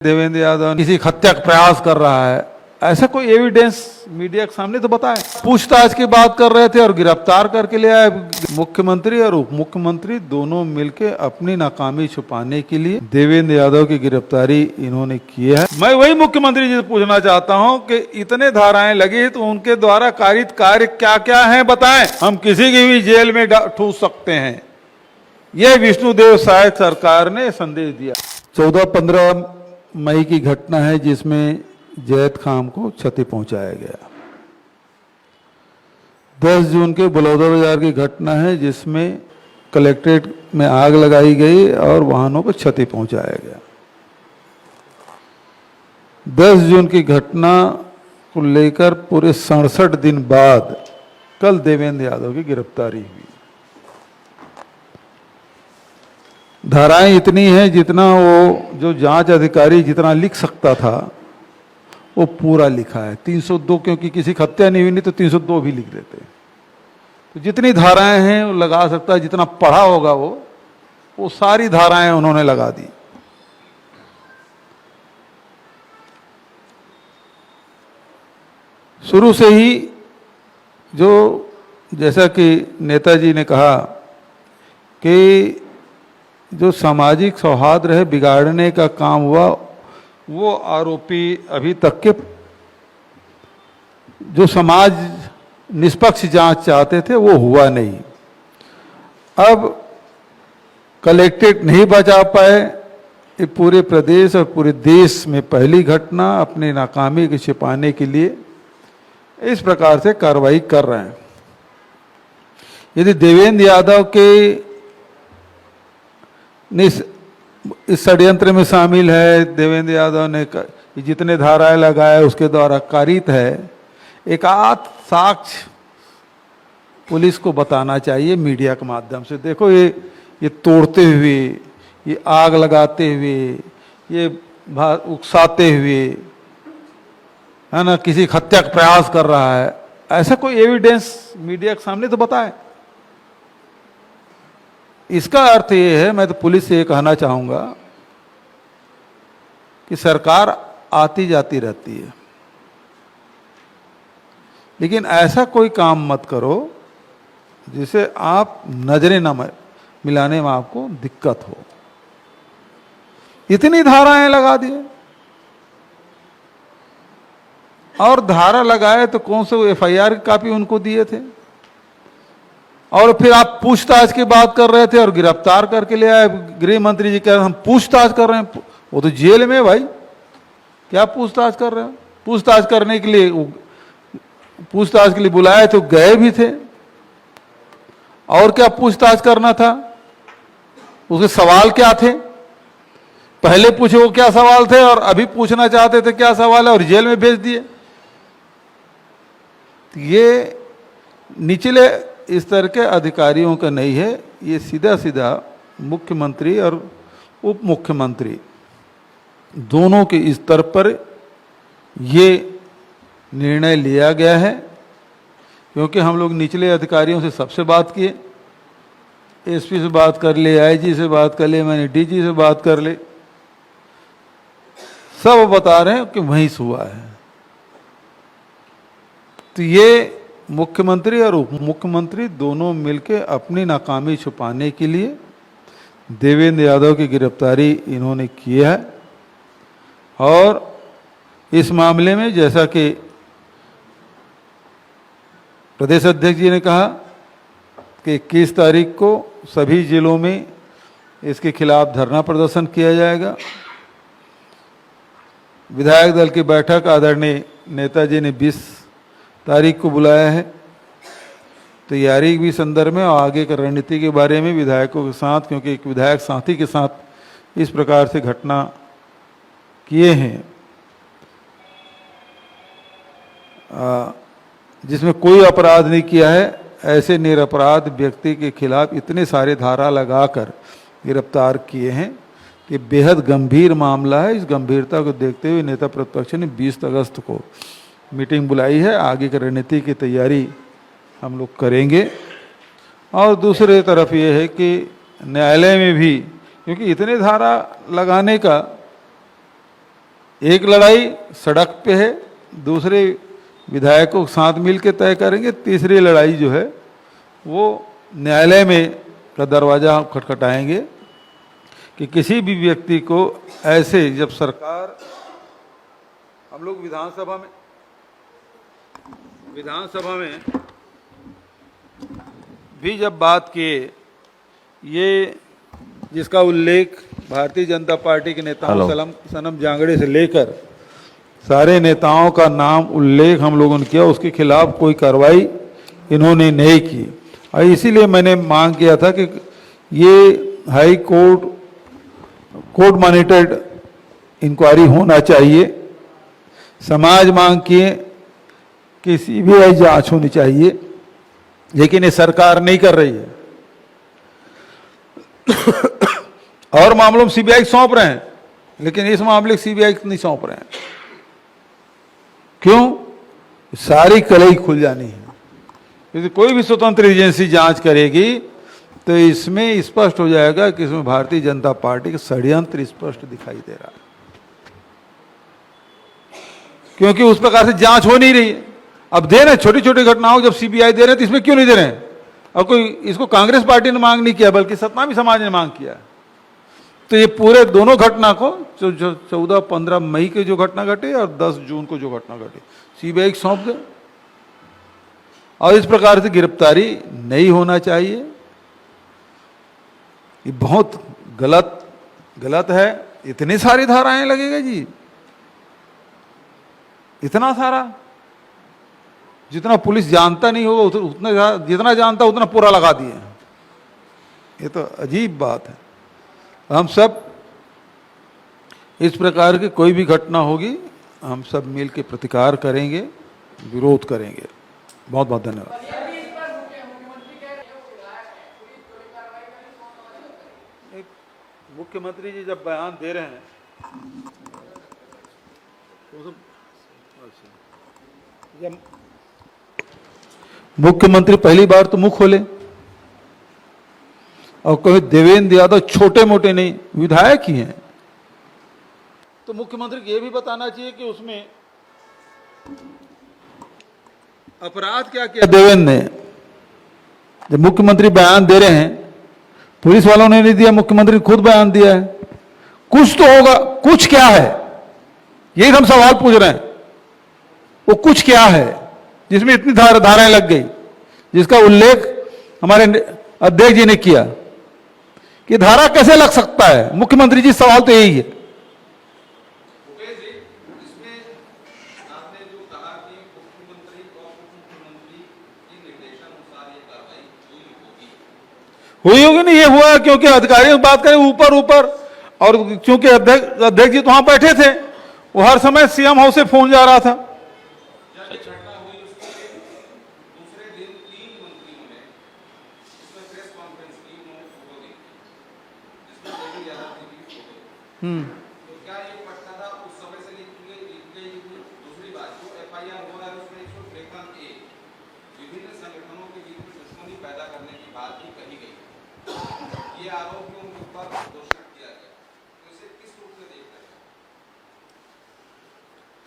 देवेंद्र यादव किसी हत्या का प्रयास कर रहा है, ऐसा कोई एविडेंस मीडिया के सामने तो बताएं। पूछताछ की बात कर रहे थे और गिरफ्तार करके ले आए। मुख्यमंत्री और उप मुख्यमंत्री दोनों मिलकर अपनी नाकामी छुपाने के लिए देवेंद्र यादव की गिरफ्तारी इन्होंने की है। मैं वही मुख्यमंत्री जी से पूछना चाहता हूं कि इतने धाराएं लगी तो उनके द्वारा कारित कार्य क्या क्या है बताएं। हम किसी की भी जेल में ठूस सकते हैं, यह विष्णुदेव साय सरकार ने संदेश दिया। 14-15 मई की घटना है जिसमें जैद खान को क्षति पहुंचाया गया। 10 जून के बलौदा बाजार की घटना है जिसमें कलेक्ट्रेट में आग लगाई गई और वाहनों को क्षति पहुंचाया गया। 10 जून की घटना को लेकर पूरे 67 दिन बाद कल देवेंद्र यादव की गिरफ्तारी हुई। धाराएं इतनी हैं जितना वो जो जांच अधिकारी जितना लिख सकता था वो पूरा लिखा है। 302 क्योंकि किसी की हत्या नहीं हुई, नहीं तो 302 भी लिख देते। तो जितनी धाराएं हैं वो लगा सकता है, जितना पढ़ा होगा वो सारी धाराएं उन्होंने लगा दी। शुरू से ही जो जैसा कि नेताजी ने कहा कि जो सामाजिक सौहार्द है बिगाड़ने का काम हुआ, वो आरोपी अभी तक के जो समाज निष्पक्ष जांच चाहते थे वो हुआ नहीं। अब कलेक्ट्रेट नहीं बचा पाए, ये पूरे प्रदेश और पूरे देश में पहली घटना अपनी नाकामी को छिपाने के लिए इस प्रकार से कार्रवाई कर रहे हैं। यदि देवेंद्र यादव के इस षड्यंत्र में शामिल है, देवेंद्र यादव ने जितने धाराएं लगाए उसके द्वारा कारित है, एक आध साक्ष्य पुलिस को बताना चाहिए मीडिया के माध्यम से। देखो ये तोड़ते हुए, ये आग लगाते हुए, ये उकसाते हुए, है ना, किसी हत्या का प्रयास कर रहा है, ऐसा कोई एविडेंस मीडिया के सामने तो बताए। इसका अर्थ ये है, मैं तो पुलिस से ये कहना चाहूंगा कि सरकार आती जाती रहती है, लेकिन ऐसा कोई काम मत करो जिसे आप नजरें न मिलाने में आपको दिक्कत हो। इतनी धाराएं लगा दिए, और धारा लगाए तो कौन से एफआईआर की कॉपी उनको दिए थे, और फिर आप पूछताछ की बात कर रहे थे और गिरफ्तार करके ले आए। गृह मंत्री जी कह रहे हैं हम पूछताछ कर रहे हैं, वो तो जेल में भाई, क्या पूछताछ कर रहे हो? पूछताछ करने के लिए पूछताछ के लिए बुलाए तो गए भी थे, और क्या पूछताछ करना था? उसके सवाल क्या थे? पहले पूछे वो क्या सवाल थे और अभी पूछना चाहते थे क्या सवाल है, और जेल में भेज दिए। ये निचले इस तरह के अधिकारियों का नहीं है, ये सीधा सीधा मुख्यमंत्री और उप मुख्यमंत्री दोनों के स्तर पर ये निर्णय लिया गया है। क्योंकि हम लोग निचले अधिकारियों से सबसे बात किए, एसपी से बात कर ले, आईजी से बात कर ले, मैंने डीजी से बात कर ले, सब बता रहे हैं कि वहीं से हुआ है। तो ये मुख्यमंत्री और उप मुख्यमंत्री दोनों मिलकर अपनी नाकामी छुपाने के लिए देवेंद्र यादव की गिरफ्तारी इन्होंने की है। और इस मामले में जैसा कि प्रदेश अध्यक्ष जी ने कहा कि 21 तारीख को सभी जिलों में इसके खिलाफ धरना प्रदर्शन किया जाएगा। विधायक दल की बैठक आदरणीय नेताजी ने 20 तारीख को बुलाया है। तैयारी भी संदर्भ में और आगे की रणनीति के बारे में विधायकों के साथ, क्योंकि एक विधायक साथी के साथ इस प्रकार से घटना किए हैं जिसमें कोई अपराध नहीं किया है, ऐसे निरपराध व्यक्ति के खिलाफ इतने सारे धारा लगाकर गिरफ्तार किए हैं कि बेहद गंभीर मामला है। इस गंभीरता को देखते हुए नेता प्रतिपक्ष ने 20 अगस्त को मीटिंग बुलाई है। आगे की रणनीति की तैयारी हम लोग करेंगे। और दूसरी तरफ ये है कि न्यायालय में भी, क्योंकि इतने धारा लगाने का एक लड़ाई सड़क पे है, दूसरे विधायकों के साथ मिलकर तय करेंगे, तीसरी लड़ाई जो है वो न्यायालय में का दरवाजा खटखटाएंगे कि किसी भी व्यक्ति को ऐसे, जब सरकार, हम लोग विधानसभा में भी जब बात किए, ये जिसका उल्लेख भारतीय जनता पार्टी के नेताओं सनम जांगड़े से लेकर सारे नेताओं का नाम उल्लेख हम लोगों ने किया, उसके खिलाफ कोई कार्रवाई इन्होंने नहीं की। और इसीलिए मैंने मांग किया था कि ये हाई कोर्ट मॉनिटर्ड इंक्वायरी होना चाहिए। समाज मांग किए कि सीबीआई जांच होनी चाहिए, लेकिन ये सरकार नहीं कर रही है। और मामलों में सीबीआई सौंप रहे हैं, लेकिन इस मामले को सीबीआई नहीं सौंप रहे हैं। क्यों? सारी कलई खुल जानी है। यदि कोई भी स्वतंत्र एजेंसी जांच करेगी तो इसमें स्पष्ट हो जाएगा कि इसमें भारतीय जनता पार्टी का षड्यंत्र स्पष्ट दिखाई दे रहा है, क्योंकि उस प्रकार से जांच हो नहीं रही है। अब दे रहे छोटी छोटी घटनाओं जब सीबीआई दे रहे हैं, तो इसमें क्यों नहीं दे रहे हैं? और कोई इसको कांग्रेस पार्टी ने मांग नहीं किया, बल्कि सतनामी समाज ने मांग किया। तो ये पूरे दोनों घटना को, जो 14-15 मई के जो घटना घटे और 10 जून को जो घटना घटे, सीबीआई को सौंप दे। और इस प्रकार से गिरफ्तारी नहीं होना चाहिए। ये बहुत गलत है। इतनी सारी धाराएं लगेगा जी, इतना सारा, जितना पुलिस जानता नहीं होगा उतना, जितना जानता उतना पूरा लगा दिए। ये तो अजीब बात है। हम सब इस प्रकार की कोई भी घटना होगी, हम सब मिल के प्रतिकार करेंगे, विरोध करेंगे। बहुत बहुत धन्यवाद। मुख्यमंत्री जी जब बयान दे रहे हैं तो जब मुख्यमंत्री पहली बार तो मुंह खोले और कहे देवेंद्र यादव छोटे मोटे नहीं, विधायक ही हैं, तो मुख्यमंत्री को यह भी बताना चाहिए कि उसमें अपराध क्या किया देवेंद्र ने। जब मुख्यमंत्री बयान दे रहे हैं, पुलिस वालों ने नहीं दिया, मुख्यमंत्री ने खुद बयान दिया है, कुछ तो होगा। कुछ क्या है, यही हम सवाल पूछ रहे हैं। वो कुछ क्या है जिसमें इतनी धाराएं लग गई, जिसका उल्लेख हमारे अध्यक्ष जी ने किया कि धारा कैसे लग सकता है? मुख्यमंत्री जी, सवाल तो यही है। हुई होगी नहीं, ये हुआ क्योंकि अधिकारियों से बात करें ऊपर, और क्योंकि अध्यक्ष जी तो वहां बैठे थे, वो हर समय सीएम हाउस से फोन जा रहा था। तो क्या ये पटना था उस समय से दूसरी बात जो एफआईआर हो रहा है उसमें 153 ए विभिन्न संगठनों के बीच में दुश्मनी पैदा करने की बात भी कही गई। ये आरोप भी उनके ऊपर घोषणा किया गया, तो इसे किस रूप में देखते हैं?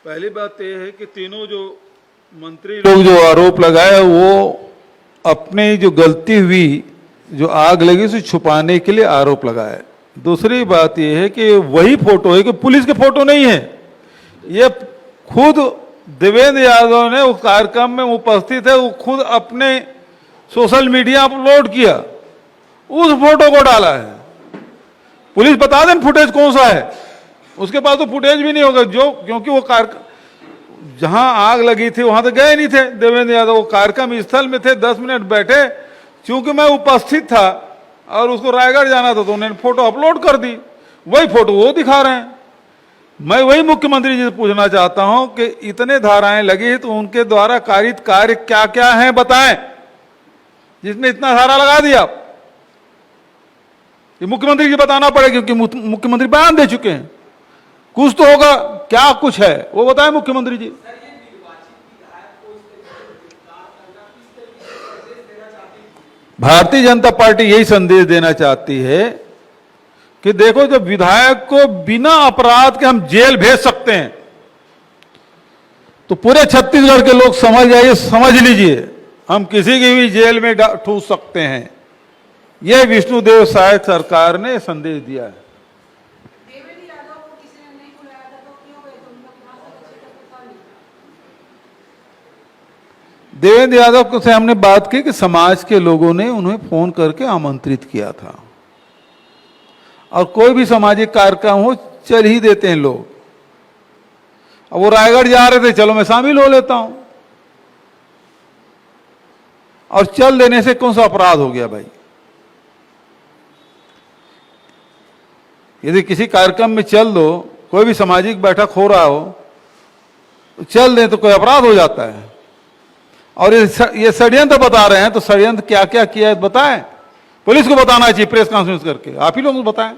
पहली बात यह है कि तीनों जो मंत्री लोग जो आरोप लगाए, वो अपनी जो गलती हुई, जो आग लगी उसे छुपाने के लिए आरोप लगाए। दूसरी बात यह है कि वही फोटो है कि पुलिस के फोटो नहीं है, ये खुद देवेंद्र यादव ने उस कार्यक्रम में उपस्थित है, वो खुद अपने सोशल मीडिया अपलोड किया, उस फोटो को डाला है। पुलिस बता दें फुटेज कौन सा है, उसके पास तो फुटेज भी नहीं होगा, जो क्योंकि वो जहां आग लगी थी वहां तो गए नहीं थे देवेंद्र यादव, वो कार्यक्रम स्थल में थे, 10 मिनट बैठे। चूंकि मैं उपस्थित था और उसको रायगढ़ जाना था, तो उन्होंने फोटो अपलोड कर दी, वही फोटो वो दिखा रहे हैं। मैं वही मुख्यमंत्री जी से पूछना चाहता हूं कि इतने धाराएं लगी तो उनके द्वारा कारित कार्य क्या क्या हैं बताएं, जिसने इतना धारा लगा दिया। ये मुख्यमंत्री जी बताना पड़ेगा, क्योंकि मुख्यमंत्री बयान दे चुके हैं। कुछ तो होगा, क्या कुछ है वो बताएं मुख्यमंत्री जी। भारतीय जनता पार्टी यही संदेश देना चाहती है कि देखो जब विधायक को बिना अपराध के हम जेल भेज सकते हैं तो पूरे छत्तीसगढ़ के लोग समझ जाइए, समझ लीजिए, हम किसी की भी जेल में ठूस सकते हैं। यह विष्णुदेव साय सरकार ने संदेश दिया है। देवेंद्र यादव को किसी ने नहीं बुलाया था तो क्यों गए थे? उनका विधानसभा क्षेत्र तो था नहीं। देवेंद्र यादव से हमने बात की कि समाज के लोगों ने उन्हें फोन करके आमंत्रित किया था, और कोई भी सामाजिक कार्यक्रम हो चल ही देते हैं लोग। अब वो रायगढ़ जा रहे थे, चलो मैं शामिल हो लेता हूं, और चल देने से कौन सा अपराध हो गया भाई? यदि किसी कार्यक्रम में चल दो, कोई भी सामाजिक बैठक हो रहा हो तो चल दें तो कोई अपराध हो जाता है। और ये षड्यंत्र बता रहे हैं, तो षड्यंत्र क्या क्या किया है बताएं। पुलिस को बताना चाहिए प्रेस कॉन्फ्रेंस करके, आप ही लोग बताएं।